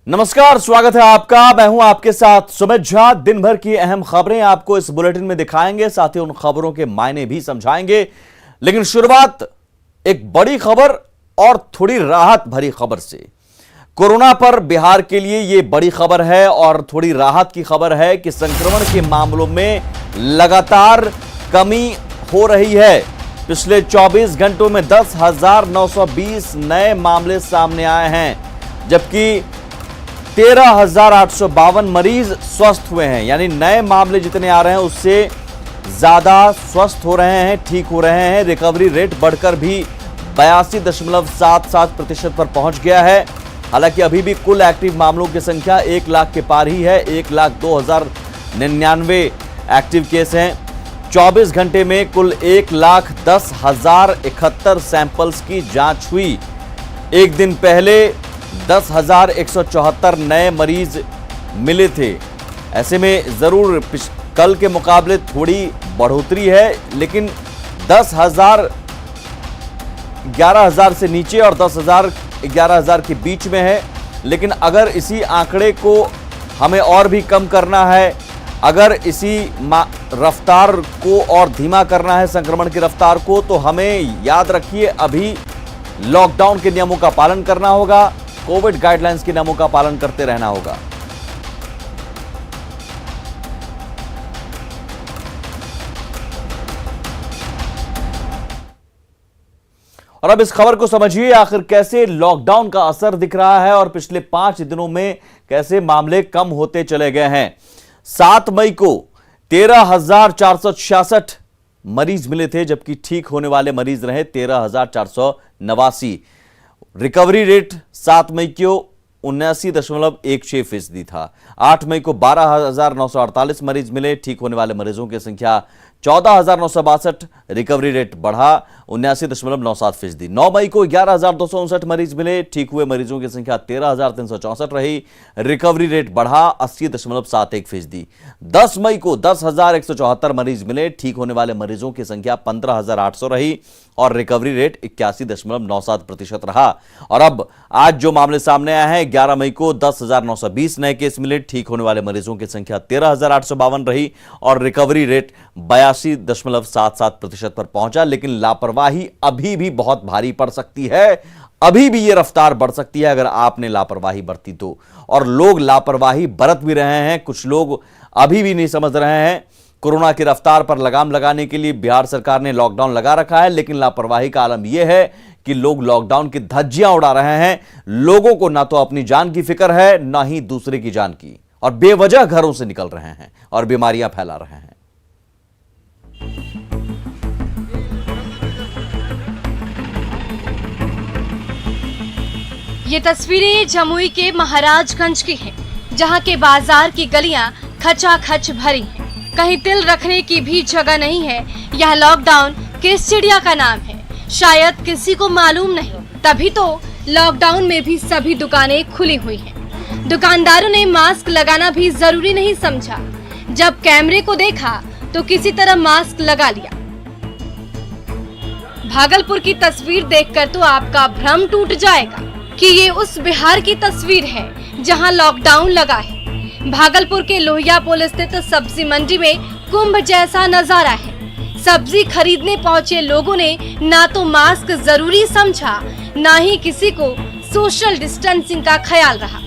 नमस्कार, स्वागत है आपका। मैं हूं आपके साथ सुमित झा। दिन भर की अहम खबरें आपको इस बुलेटिन में दिखाएंगे, साथ ही उन खबरों के मायने भी समझाएंगे। लेकिन शुरुआत एक बड़ी खबर और थोड़ी राहत भरी खबर से। कोरोना पर बिहार के लिए यह बड़ी खबर है और थोड़ी राहत की खबर है कि संक्रमण के मामलों में लगातार कमी हो रही है। पिछले 24 घंटों में 10,920 नए मामले सामने आए हैं, जबकि 13,852 मरीज स्वस्थ हुए हैं। यानी नए मामले जितने आ रहे हैं उससे ज्यादा स्वस्थ हो रहे हैं, ठीक हो रहे हैं। रिकवरी रेट बढ़कर भी 82.77% पर पहुंच गया है। हालांकि अभी भी कुल एक्टिव मामलों की संख्या 1 लाख के पार ही है। 1,02,099 एक्टिव केस हैं। 24 घंटे में कुल 1,10,071 सैंपल्स की जांच हुई। एक दिन पहले 10,174 नए मरीज मिले थे। ऐसे में जरूर कल के मुकाबले थोड़ी बढ़ोतरी है, लेकिन 11,000 से नीचे और 10,000 11,000 के बीच में है। लेकिन अगर इसी आंकड़े को हमें और भी कम करना है, अगर इसी रफ्तार को और धीमा करना है संक्रमण की रफ्तार को, तो हमें याद रखिए अभी लॉकडाउन के नियमों का पालन करना होगा, कोविड गाइडलाइंस के नियमों का पालन करते रहना होगा। और अब इस खबर को समझिए, आखिर कैसे लॉकडाउन का असर दिख रहा है और पिछले 5 दिनों में कैसे मामले कम होते चले गए हैं। 7 मई को 13,466 मरीज मिले थे, जबकि ठीक होने वाले मरीज रहे 13,489। रिकवरी रेट 7 मई को 79.16% था। 8 मई को 12,948 मरीज मिले, ठीक होने वाले मरीजों की संख्या 14,962। रिकवरी रेट बढ़ा 79.97%। 9 मई को 11,259 मरीज मिले, ठीक हुए मरीजों की संख्या 13,364 रही। रिकवरी रेट बढ़ा 80.71%। 10 मई को 10,174 मरीज मिले, ठीक होने वाले मरीजों की संख्या 15,800 रही और रिकवरी रेट 81.97% रहा। और अब आज जो मामले सामने आए हैं, 11 मई को 10,920 नए केस मिले, ठीक होने वाले मरीजों की संख्या 13,852 रही और रिकवरी रेट 82.77% पर पहुंचा। लेकिन लापरवाही अभी भी बहुत भारी पड़ सकती है, अभी भी यह रफ्तार बढ़ सकती है अगर आपने लापरवाही बरती तो। और लोग लापरवाही बरत भी रहे हैं, कुछ लोग अभी भी नहीं समझ रहे हैं। कोरोना की रफ्तार पर लगाम लगाने के लिए बिहार सरकार ने लॉकडाउन लगा रखा है, लेकिन लापरवाही का आलम यह है कि लोग लॉकडाउन की धज्जियां उड़ा रहे हैं। लोगों को ना तो अपनी जान की फिक्र है, ना ही दूसरे की जान की, और बेवजह घरों से निकल रहे हैं और बीमारियां फैला रहे हैं। ये तस्वीरें जमुई के महाराजगंज की हैं, जहां के बाजार की गलियां खचाखच भरी हैं। कहीं तिल रखने की भी जगह नहीं है। यह लॉकडाउन किस चिड़िया का नाम है, शायद किसी को मालूम नहीं। तभी तो लॉकडाउन में भी सभी दुकानें खुली हुई हैं। दुकानदारों ने मास्क लगाना भी जरूरी नहीं समझा। जब कैमरे को देखा तो किसी तरह मास्क लगा लिया। भागलपुर की तस्वीर देखकर तो आपका भ्रम टूट जाएगा कि ये उस बिहार की तस्वीर है जहां लॉकडाउन लगा है। भागलपुर के लोहिया पुल स्थित सब्जी मंडी में कुंभ जैसा नजारा है। सब्जी खरीदने पहुंचे लोगों ने ना तो मास्क जरूरी समझा, ना ही किसी को सोशल डिस्टेंसिंग का ख्याल रहा।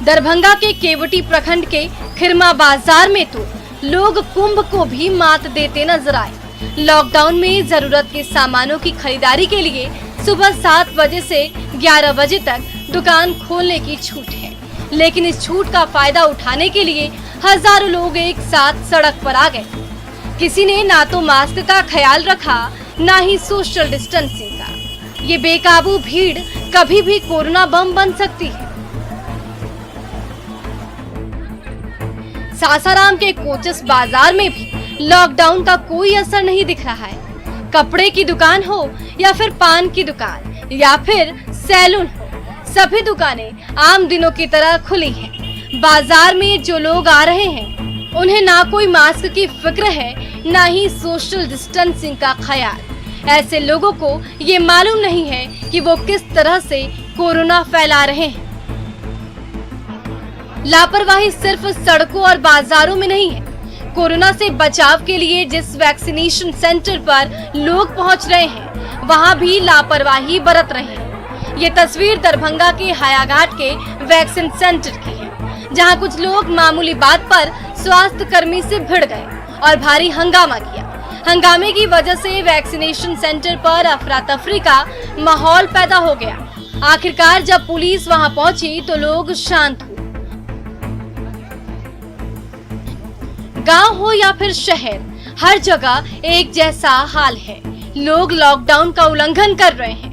दरभंगा के केवटी प्रखंड के खिरमा बाजार में तो लोग कुंभ को भी मात देते नजर आए। लॉकडाउन में जरूरत के सामानों की खरीदारी के लिए सुबह 7 बजे से 11 बजे तक दुकान खोलने की छूट है, लेकिन इस छूट का फायदा उठाने के लिए हजारों लोग एक साथ सड़क पर आ गए। किसी ने ना तो मास्क का ख्याल रखा, ना ही सोशल डिस्टेंसिंग का। ये बेकाबू भीड़ कभी भी कोरोना बम बन सकती है। सासाराम के कोचस बाजार में भी लॉकडाउन का कोई असर नहीं दिख रहा है। कपड़े की दुकान हो या फिर पान की दुकान या फिर सैलून हो, सभी दुकानें आम दिनों की तरह खुली हैं। बाजार में जो लोग आ रहे हैं उन्हें ना कोई मास्क की फिक्र है, ना ही सोशल डिस्टेंसिंग का ख्याल। ऐसे लोगों को ये मालूम नहीं है कि वो किस तरह से कोरोना फैला रहे हैं। लापरवाही सिर्फ सड़कों और बाजारों में नहीं है। कोरोना से बचाव के लिए जिस वैक्सीनेशन सेंटर पर लोग पहुंच रहे हैं, वहां भी लापरवाही बरत रहे हैं। ये तस्वीर दरभंगा के हायाघाट के वैक्सीन सेंटर की है, जहां कुछ लोग मामूली बात पर स्वास्थ्य कर्मी से भिड़ गए और भारी हंगामा किया। हंगामे की वजह से वैक्सीनेशन सेंटर पर अफरा तफरी का माहौल पैदा हो गया। आखिरकार जब पुलिस वहां पहुंची तो लोग शांत हुए। गांव हो या फिर शहर, हर जगह एक जैसा हाल है। लोग लॉकडाउन का उल्लंघन कर रहे हैं।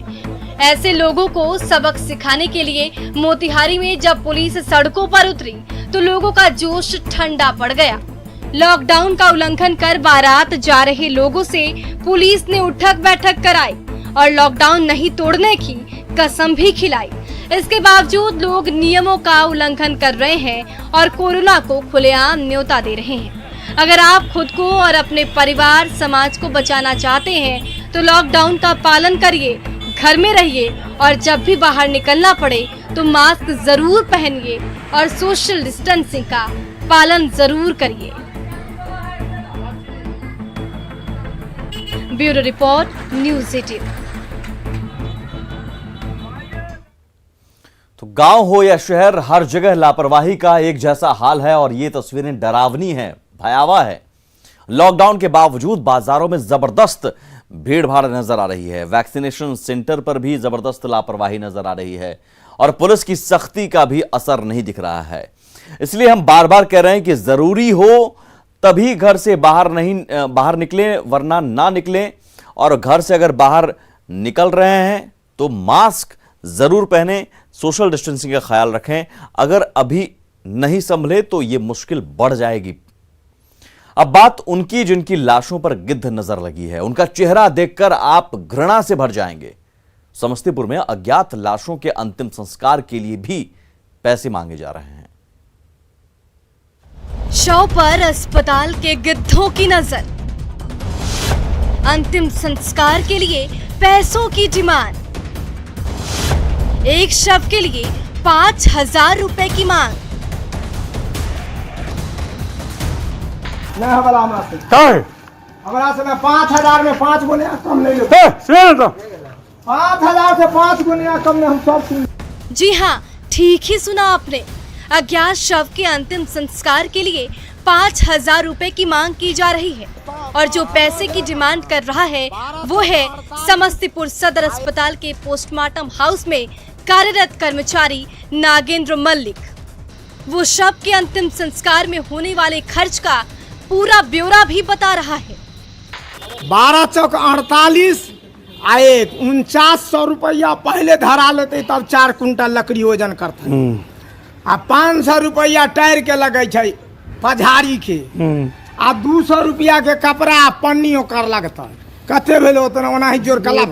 ऐसे लोगों को सबक सिखाने के लिए मोतिहारी में जब पुलिस सड़कों पर उतरी तो लोगों का जोश ठंडा पड़ गया। लॉकडाउन का उल्लंघन कर बारात जा रहे लोगों से पुलिस ने उठक बैठक कराई और लॉकडाउन नहीं तोड़ने की कसम भी खिलाई। इसके बावजूद लोग नियमों का उल्लंघन कर रहे हैं और कोरोना को खुलेआम न्योता दे रहे हैं। अगर आप खुद को और अपने परिवार समाज को बचाना चाहते हैं तो लॉकडाउन का पालन करिए, घर में रहिए और जब भी बाहर निकलना पड़े तो मास्क जरूर पहनिए और सोशल डिस्टेंसिंग का पालन जरूर करिए। Bureau report, news 18। तो गांव हो या शहर, हर जगह लापरवाही का एक जैसा हाल है और ये तस्वीरें डरावनी हैं, भयावह है। लॉकडाउन के बावजूद बाजारों में जबरदस्त भीड़ भाड़ नजर आ रही है। वैक्सीनेशन सेंटर पर भी जबरदस्त लापरवाही नजर आ रही है और पुलिस की सख्ती का भी असर नहीं दिख रहा है। इसलिए हम बार बार कह रहे हैं कि जरूरी हो तभी घर से बाहर निकलें, वरना ना निकलें। और घर से अगर बाहर निकल रहे हैं तो मास्क जरूर पहने, सोशल डिस्टेंसिंग का ख्याल रखें। अगर अभी नहीं संभले तो यह मुश्किल बढ़ जाएगी। अब बात उनकी जिनकी लाशों पर गिद्ध नजर लगी है, उनका चेहरा देखकर आप घृणा से भर जाएंगे। समस्तीपुर में अज्ञात लाशों के अंतिम संस्कार के लिए भी पैसे मांगे जा रहे हैं। शव पर अस्पताल के गिद्धों की नजर, अंतिम संस्कार के लिए पैसों की डिमांड, एक शव के लिए 5,000 रुपए की मांग। नहीं हमारा से 5,000 में 5 गुना कम नहीं लेते। 5,000 से 5 गुना कम में हम सब सुन। जी हाँ, ठीक ही सुना आपने। अज्ञात शव के अंतिम संस्कार के लिए 5,000 रुपए की मांग की जा रही है और जो पैसे की डिमांड कर रहा है वो है समस्तीपुर सदर अस्पताल के पोस्टमार्टम हाउस में कार्यरत कर्मचारी नागेंद्र मल्लिक। वो शव के अंतिम संस्कार में होने वाले खर्च का पूरा ब्यौरा भी बता रहा है। 12 चौक 48 आए 4900 रुपया पहले धरा लेते, तब 4 कुंटल लकड़ी वजन करते। आ 500 रुपया टायर के लगे छै पझारी के, आ 200 रुपया के कपड़ा पन्नी ओकर लगता। कते भेल उतना ओनाही जोड़ कला।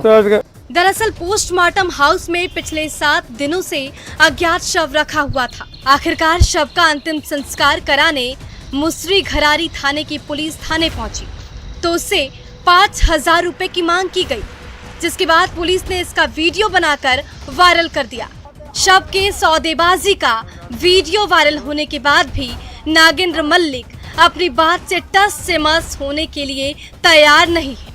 दरअसल पोस्टमार्टम हाउस में पिछले 7 दिनों से अज्ञात शव रखा हुआ था। आखिरकार शव का अंतिम संस्कार कराने मुसरी घरारी थाने की पुलिस थाने पहुंची तो उससे 5,000 रुपए की मांग की गई, जिसके बाद पुलिस ने इसका वीडियो बनाकर वायरल कर दिया। शव के सौदेबाजी का वीडियो वायरल होने के बाद भी नागेंद्र मल्लिक अपनी बात से टस से मस होने के लिए तैयार नहीं है।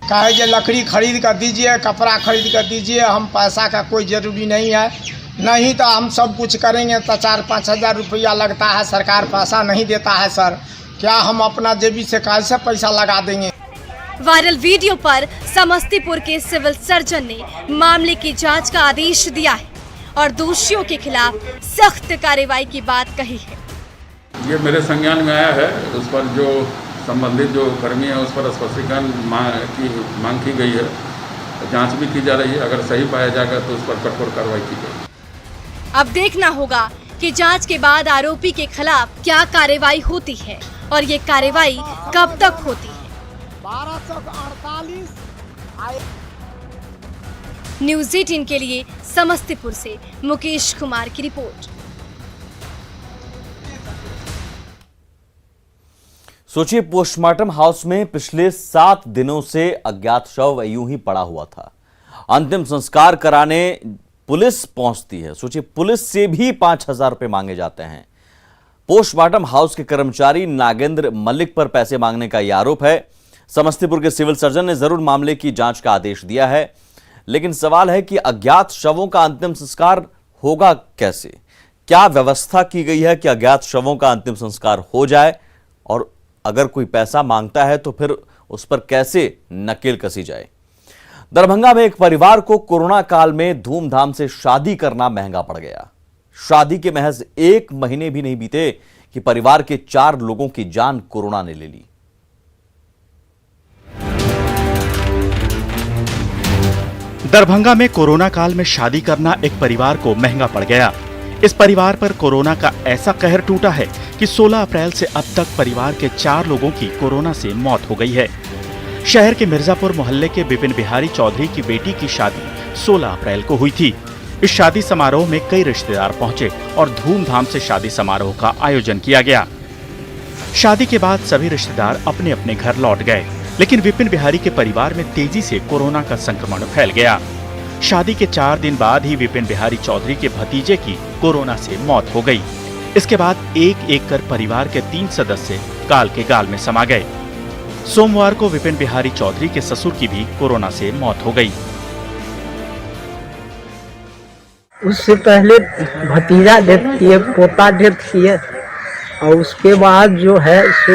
कहे जे लकड़ी खरीद कर दीजिए, कपड़ा खरीद कर दीजिए, हम पैसा का कोई जरूरी नहीं है, नहीं तो हम सब कुछ करेंगे तो 4-5 हज़ार रुपया लगता है, सरकार पैसा नहीं देता है सर, क्या हम अपना जेबी से कैसे पैसा लगा देंगे। वायरल वीडियो पर समस्तीपुर के सिविल सर्जन ने मामले की जांच का आदेश दिया है और दोषियों के खिलाफ सख्त कार्रवाई की बात कही है। ये मेरे संज्ञान में आया है, उस पर जो संबंधित जो कर्मी है उस पर स्पष्टीकरण मांग की गई है, जांच भी की जा रही है। अगर सही पाया जाएगा तो उस पर कठोर कार्रवाई की जाएगी। अब देखना होगा कि जांच के बाद आरोपी के खिलाफ क्या कार्रवाई होती है और ये कार्रवाई कब तक होती है। 12 चौक 48 न्यूज़ 18 के लिए समस्तीपुर से मुकेश कुमार की रिपोर्ट। सोचिए, पोस्टमार्टम हाउस में पिछले 7 दिनों से अज्ञात शव यूं ही पड़ा हुआ था। अंतिम संस्कार कराने पुलिस पहुंचती है। सोचिए, पुलिस से भी 5,000 रुपए मांगे जाते हैं। पोस्टमार्टम हाउस के कर्मचारी नागेंद्र मलिक पर पैसे मांगने का यह आरोप है। समस्तीपुर के सिविल सर्जन ने जरूर मामले की जांच का आदेश दिया है, लेकिन सवाल है कि अज्ञात शवों का अंतिम संस्कार होगा कैसे? क्या व्यवस्था की गई है कि अज्ञात शवों का अंतिम संस्कार हो जाए? और अगर कोई पैसा मांगता है तो फिर उस पर कैसे नकेल कसी जाए? दरभंगा में एक परिवार को कोरोना काल में धूमधाम से शादी करना महंगा पड़ गया। शादी के महज 1 महीने भी नहीं बीते कि परिवार के 4 लोगों की जान कोरोना ने ले ली। दरभंगा में कोरोना काल में शादी करना एक परिवार को महंगा पड़ गया। इस परिवार पर कोरोना का ऐसा कहर टूटा है कि 16 अप्रैल से अब तक परिवार के 4 लोगों की कोरोना से मौत हो गई है। शहर के मिर्जापुर मोहल्ले के विपिन बिहारी चौधरी की बेटी की शादी 16 अप्रैल को हुई थी। इस शादी समारोह में कई रिश्तेदार पहुंचे और धूमधाम से शादी समारोह का आयोजन किया गया। शादी के बाद सभी रिश्तेदार अपने अपने घर लौट गए, लेकिन विपिन बिहारी के परिवार में तेजी से कोरोना का संक्रमण फैल गया। शादी के 4 दिन बाद ही विपिन बिहारी चौधरी के भतीजे की कोरोना से मौत हो गई। इसके बाद एक एक कर परिवार के 3 सदस्य काल के गाल में समा गए। सोमवार को विपिन बिहारी चौधरी के ससुर की भी कोरोना से मौत हो गई। उससे पहले भतीजा डेथ किए, पोता डेथ किए और उसके बाद जो है सो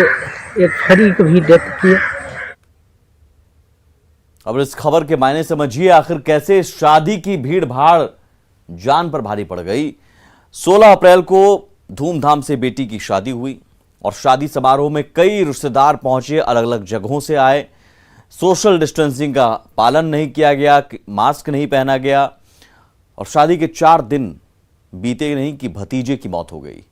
एक फरीक भी डेथ किए। अब इस खबर के मायने समझिए, आखिर कैसे शादी की भीड़ भाड़ जान पर भारी पड़ गई। 16 अप्रैल को धूमधाम से बेटी की शादी हुई और शादी समारोह में कई रिश्तेदार पहुंचे, अलग अलग जगहों से आए। सोशल डिस्टेंसिंग का पालन नहीं किया गया, मास्क नहीं पहना गया और शादी के 4 दिन बीते नहीं कि भतीजे की मौत हो गई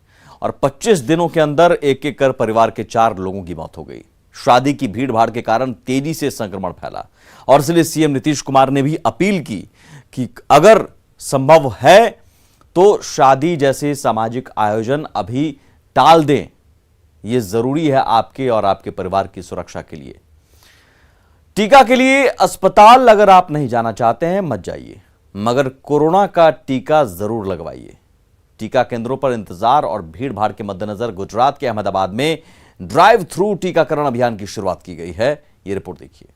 और 25 दिनों के अंदर एक एक कर परिवार के 4 लोगों की मौत हो गई। शादी की भीड़ भाड़ के कारण तेजी से संक्रमण फैला और इसलिए सीएम नीतीश कुमार ने भी अपील की कि अगर संभव है तो शादी जैसे सामाजिक आयोजन अभी टाल दें। यह जरूरी है आपके और आपके परिवार की सुरक्षा के लिए। टीका के लिए अस्पताल अगर आप नहीं जाना चाहते हैं मत जाइए, मगर कोरोना का टीका जरूर लगवाइए। टीका केंद्रों पर इंतजार और भीड़ भाड़ के मद्देनजर गुजरात के अहमदाबाद में ड्राइव थ्रू टीकाकरण अभियान की शुरुआत की गई है। ये रिपोर्ट देखिए।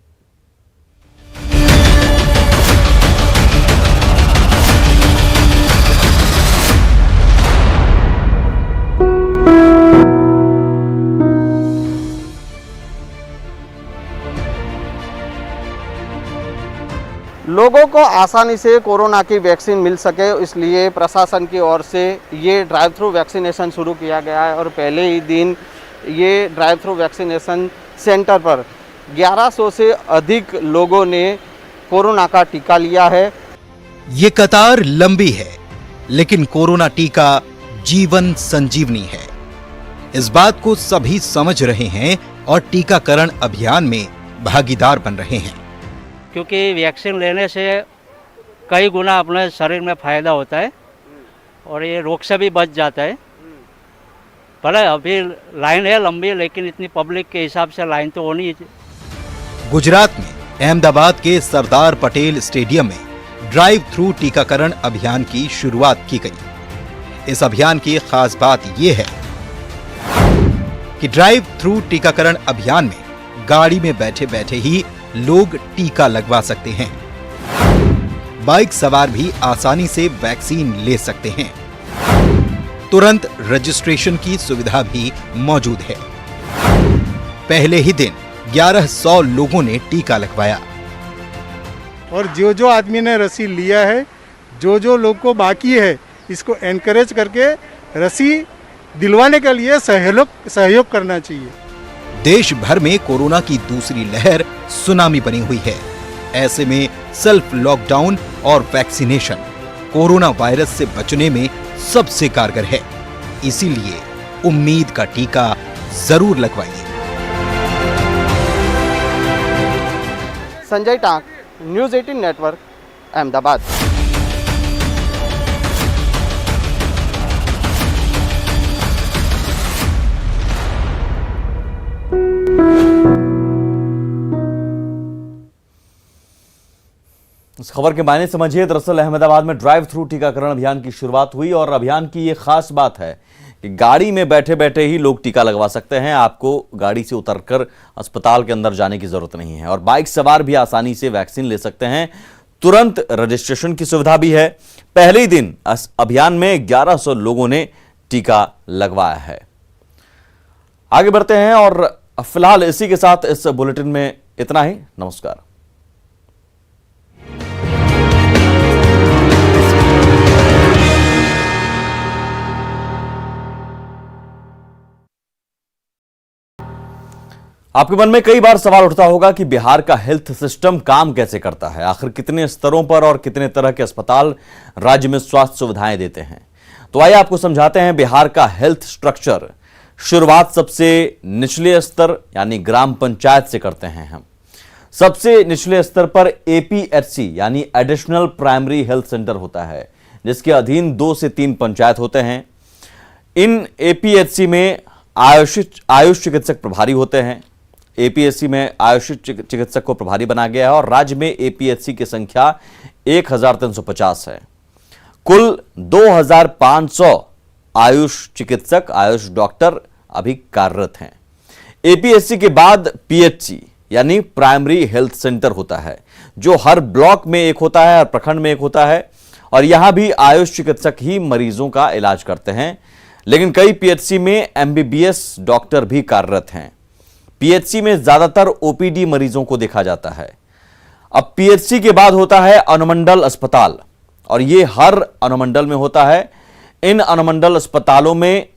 लोगों को आसानी से कोरोना की वैक्सीन मिल सके, इसलिए प्रशासन की ओर से ये ड्राइव थ्रू वैक्सीनेशन शुरू किया गया है और पहले ही दिन ये ड्राइव थ्रू वैक्सीनेशन सेंटर पर 1100 से अधिक लोगों ने कोरोना का टीका लिया है। ये कतार लंबी है, लेकिन कोरोना टीका जीवन संजीवनी है। इस बात को सभी समझ रहे हैं और टीकाकरण अभियान में भागीदार बन रहे हैं, क्योंकि वैक्सीन लेने से कई गुना अपने शरीर में फायदा होता है और ये रोग से भी बच जाता है। भले अभी लाइन है लंबी, लेकिन इतनी पब्लिक के हिसाब से लाइन तो होनी है। गुजरात में अहमदाबाद के सरदार पटेल स्टेडियम में ड्राइव थ्रू टीकाकरण अभियान की शुरुआत की गई। इस अभियान की खास बात यह है कि ड्राइव थ्रू टीकाकरण अभियान में गाड़ी में बैठे बैठे ही लोग टीका लगवा सकते हैं। बाइक सवार भी आसानी से वैक्सीन ले सकते हैं। तुरंत रजिस्ट्रेशन की सुविधा भी मौजूद है। पहले ही दिन 1100 लोगों ने टीका लगवाया और जो आदमी ने रस्सी लिया है, जो लोग को बाकी है, इसको एनकरेज करके रस्सी दिलवाने के लिए सहयोग करना चाहिए। देश भर में कोरोना की दूसरी लहर सुनामी बनी हुई है। ऐसे में सेल्फ लॉकडाउन और वैक्सीनेशन कोरोना वायरस से बचने में सबसे कारगर है। इसीलिए उम्मीद का टीका जरूर लगवाइए। Sanjay Tank, news 18 network, Ahmedabad. इस खबर के मायने समझिए। दरअसल अहमदाबाद में ड्राइव थ्रू टीकाकरण अभियान की शुरुआत हुई और अभियान की ये खास बात है कि गाड़ी में बैठे बैठे ही लोग टीका लगवा सकते हैं। आपको गाड़ी से उतरकर अस्पताल के अंदर जाने की जरूरत नहीं है और बाइक सवार भी आसानी से वैक्सीन ले सकते हैं। तुरंत रजिस्ट्रेशन की सुविधा भी है। पहले ही दिन अभियान में 1100 लोगों ने टीका लगवाया है। आगे बढ़ते हैं और फिलहाल इसी के साथ इस बुलेटिन में इतना ही। नमस्कार। आपके मन में कई बार सवाल उठता होगा कि बिहार का हेल्थ सिस्टम काम कैसे करता है, आखिर कितने स्तरों पर और कितने तरह के अस्पताल राज्य में स्वास्थ्य सुविधाएं देते हैं। तो आइए आपको समझाते हैं बिहार का हेल्थ स्ट्रक्चर। शुरुआत सबसे निचले स्तर यानी ग्राम पंचायत से करते हैं हम। सबसे निचले स्तर पर एपीएचसी यानी एडिशनल प्राइमरी हेल्थ सेंटर होता है, जिसके अधीन 2 से 3 पंचायत होते हैं। इन एपीएचसी में आयुष चिकित्सक प्रभारी होते हैं। एपीएचसी में आयुष चिकित्सक को प्रभारी बनाया गया है और राज्य में एपीएचसी की संख्या 1350 है। कुल 2500 आयुष चिकित्सक, आयुष डॉक्टर अभी कार्यरत हैं। एपीएचसी के बाद पीएचसी यानी प्राइमरी हेल्थ सेंटर होता है, जो हर ब्लॉक में एक होता है, हर प्रखंड में एक होता है और यहां भी आयुष चिकित्सक ही मरीजों का इलाज करते हैं। लेकिन कई पीएचसी में एमबीबीएस डॉक्टर भी कार्यरत हैं। पीएचसी में ज्यादातर ओपीडी मरीजों को देखा जाता है। अब पीएचसी के बाद होता है अनुमंडल अस्पताल और ये हर अनुमंडल में होता है। इन अनुमंडल अस्पतालों में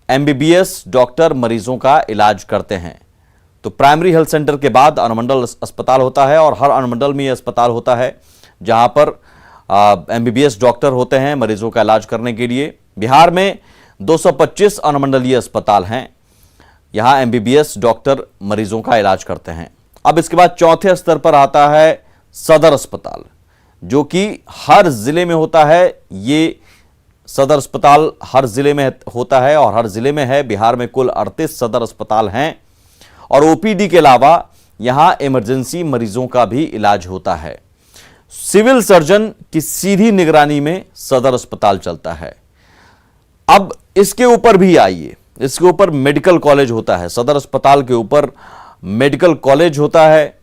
एमबीबीएस डॉक्टर मरीजों का इलाज करते हैं। तो प्राइमरी हेल्थ सेंटर के बाद अनुमंडल अस्पताल होता है और हर अनुमंडल में यह अस्पताल होता है जहां पर एमबीबीएस डॉक्टर होते हैं मरीजों का इलाज करने के लिए। बिहार में 225 अनुमंडलीय अस्पताल हैं, यहां एमबीबीएस डॉक्टर मरीजों का इलाज करते हैं। अब इसके बाद चौथे स्तर पर आता है सदर अस्पताल, जो कि हर जिले में होता है। ये सदर अस्पताल हर जिले में होता है और हर जिले में है। बिहार में कुल 38 सदर अस्पताल हैं और ओपीडी के अलावा यहां इमरजेंसी मरीजों का भी इलाज होता है। सिविल सर्जन की सीधी निगरानी में सदर अस्पताल चलता है। अब इसके ऊपर भी आइए, इसके ऊपर मेडिकल कॉलेज होता है। सदर अस्पताल के ऊपर मेडिकल कॉलेज होता है।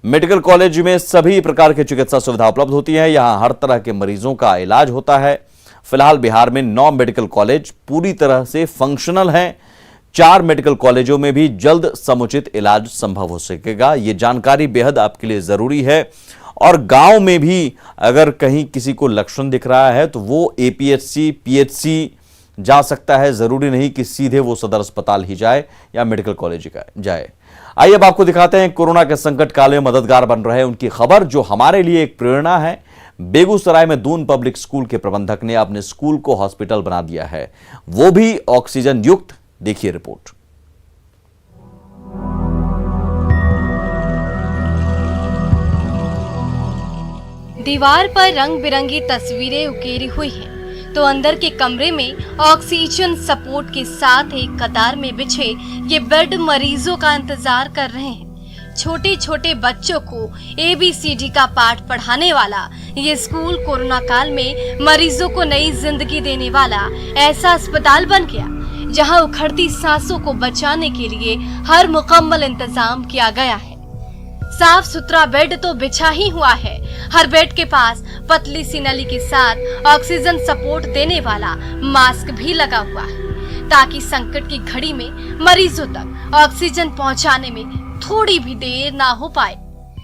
मेडिकल कॉलेज में सभी प्रकार की चिकित्सा सुविधा उपलब्ध होती है। यहां हर तरह के मरीजों का इलाज होता है। फिलहाल बिहार में 9 मेडिकल कॉलेज पूरी तरह से फंक्शनल हैं। 4 मेडिकल कॉलेजों में भी जल्द समुचित इलाज संभव हो सकेगा। यह जानकारी बेहद आपके लिए जरूरी है। और गांव में भी अगर कहीं किसी को लक्षण दिख रहा है तो वो एपीएचसी, पीएचसी जा सकता है। जरूरी नहीं कि सीधे वो सदर अस्पताल ही जाए या मेडिकल कॉलेज जाए। आइए अब आपको दिखाते हैं कोरोना के संकट काल में मददगार बन रहे उनकी खबर, जो हमारे लिए एक प्रेरणा है। बेगूसराय में दून पब्लिक स्कूल के प्रबंधक ने अपने स्कूल को हॉस्पिटल बना दिया है, वो भी ऑक्सीजन युक्त। देखिए रिपोर्ट। दीवार पर रंग बिरंगी तस्वीरें उकेरी हुई हैं, तो अंदर के कमरे में ऑक्सीजन सपोर्ट के साथ एक कतार में बिछे ये बेड मरीजों का इंतजार कर रहे हैं। छोटे छोटे बच्चों को ABCD का पाठ पढ़ाने वाला ये स्कूल कोरोना काल में मरीजों को नई जिंदगी देने वाला ऐसा अस्पताल बन गया, जहां उखड़ती सांसों को बचाने के लिए हर मुकम्मल इंतजाम किया गया है। साफ सुथरा बेड तो बिछा ही हुआ है। हर बेड के पास पतली सी नली के साथ ऑक्सीजन सपोर्ट देने वाला मास्क भी लगा हुआ है, ताकि संकट की घड़ी में मरीजों तक ऑक्सीजन पहुंचाने में थोड़ी भी देर ना हो पाए।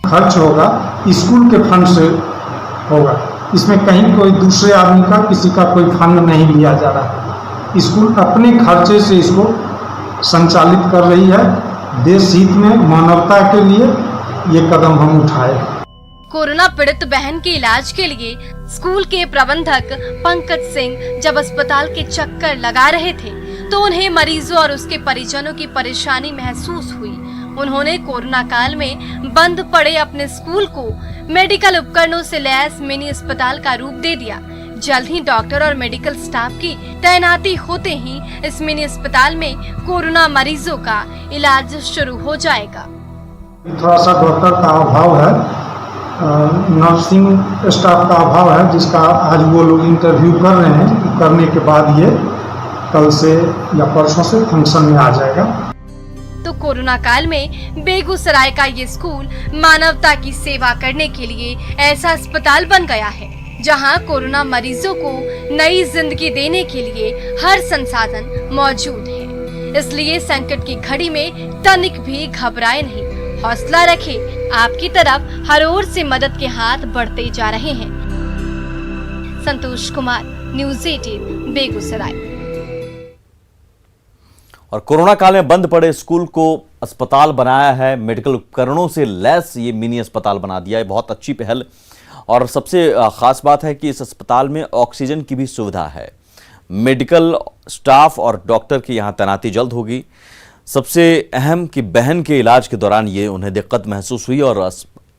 खर्च होगा स्कूल के फंड से होगा, इसमें कहीं कोई दूसरे आदमी का, किसी का कोई फंड नहीं लिया जा रहा। स्कूल अपने खर्चे से इसको संचालित कर रही है। देश हित में, मानवता के लिए ये कदम हम उठाए। कोरोना पीड़ित बहन के इलाज के लिए स्कूल के प्रबंधक पंकज सिंह जब अस्पताल के चक्कर लगा रहे थे तो उन्हें मरीजों और उसके परिजनों की परेशानी महसूस हुई। उन्होंने कोरोना काल में बंद पड़े अपने स्कूल को मेडिकल उपकरणों से लैस मिनी अस्पताल का रूप दे दिया। जल्द ही डॉक्टर और मेडिकल स्टाफ की तैनाती होते ही इस मिनी अस्पताल में कोरोना मरीजों का इलाज शुरू हो जाएगा। थोड़ा सा डॉक्टर का अभाव है, नर्सिंग स्टाफ का अभाव है, जिसका आज वो लोग इंटरव्यू कर रहे हैं। करने के बाद ये कल से या परसों से फंक्शन में आ जाएगा। तो कोरोना काल में बेगूसराय का ये स्कूल मानवता की सेवा करने के लिए ऐसा अस्पताल बन गया है जहां कोरोना मरीजों को नई जिंदगी देने के लिए हर संसाधन मौजूद है। इसलिए संकट की घड़ी में तनिक भी घबराए नहीं, हौसला रखें। आपकी तरफ हर ओर से मदद के हाथ बढ़ते जा रहे हैं। संतोष कुमार, न्यूज़ 18 बेगूसराय। और कोरोना काल में बंद पड़े स्कूल को अस्पताल बनाया है, मेडिकल उपकरणों से लैस ये मिनी अस्पताल बना दिया है। बहुत अच्छी पहल। और सबसे खास बात है कि इस अस्पताल में ऑक्सीजन की भी सुविधा है। मेडिकल स्टाफ और डॉक्टर की यहाँ तैनाती जल्द होगी। सबसे अहम कि बहन के इलाज के दौरान ये उन्हें दिक्कत महसूस हुई और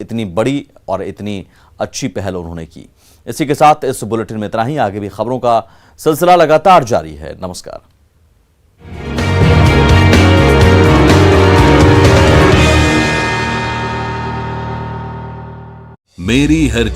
इतनी बड़ी और इतनी अच्छी पहल उन्होंने की। इसी के साथ इस बुलेटिन में इतना ही। आगे भी खबरों का सिलसिला लगातार जारी है। नमस्कार। मेरी हर